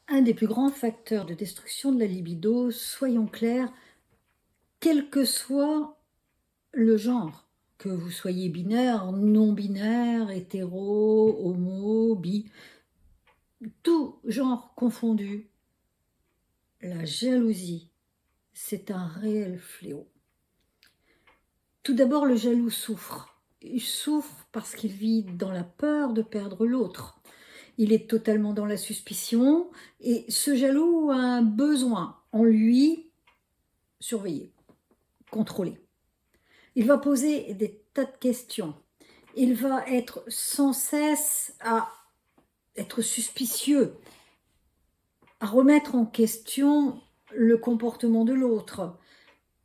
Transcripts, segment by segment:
Un des plus grands facteurs de destruction de la libido, soyons clairs, quel que soit le genre, que vous soyez binaire, non binaire, hétéro, homo, bi, tout genre confondu, la jalousie, c'est un réel fléau. Tout d'abord, le jaloux souffre. Il souffre parce qu'il vit dans la peur de perdre l'autre. Il est totalement dans la suspicion et ce jaloux a un besoin en lui surveiller, contrôler. Il va poser des tas de questions. Il va être sans cesse à être suspicieux, à remettre en question le comportement de l'autre,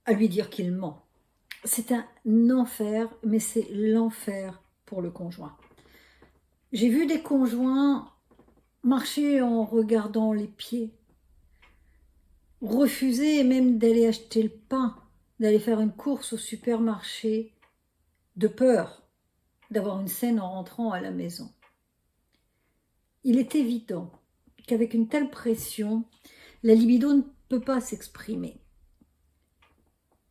à lui dire qu'il ment. C'est un enfer, mais c'est l'enfer pour le conjoint. J'ai vu des conjoints marcher en regardant les pieds, refuser même d'aller acheter le pain, d'aller faire une course au supermarché, de peur d'avoir une scène en rentrant à la maison. Il est évident qu'avec une telle pression, la libido ne peut pas s'exprimer.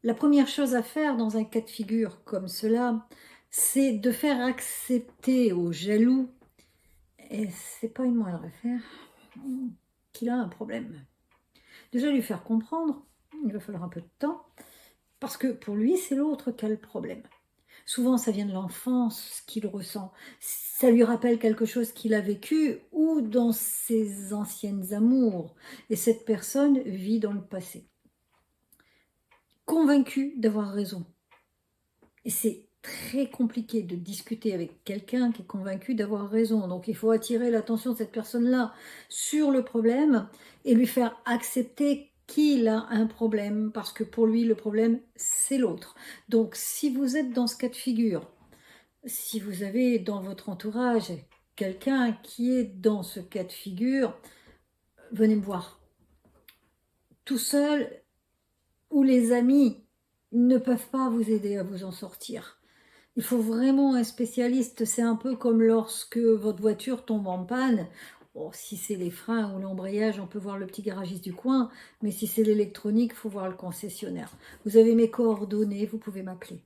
La première chose à faire dans un cas de figure comme cela, c'est de faire accepter au jaloux, et c'est pas une moindre affaire, qu'il a un problème. Déjà lui faire comprendre, il va falloir un peu de temps, parce que pour lui, c'est l'autre qui a le problème. Souvent, ça vient de l'enfance, ce qu'il ressent. Ça lui rappelle quelque chose qu'il a vécu ou dans ses anciennes amours. Et cette personne vit dans le passé. Convaincu d'avoir raison. Et c'est très compliqué de discuter avec quelqu'un qui est convaincu d'avoir raison. Donc, il faut attirer l'attention de cette personne-là sur le problème et lui faire accepter qu'il a un problème, parce que pour lui, le problème, c'est l'autre. Donc, si vous êtes dans ce cas de figure, si vous avez dans votre entourage quelqu'un qui est dans ce cas de figure, venez me voir. Tout seul ou les amis ne peuvent pas vous aider à vous en sortir. Il faut vraiment un spécialiste. C'est un peu comme lorsque votre voiture tombe en panne. Bon, si c'est les freins ou l'embrayage, on peut voir le petit garagiste du coin, mais si c'est l'électronique, il faut voir le concessionnaire. Vous avez mes coordonnées, vous pouvez m'appeler.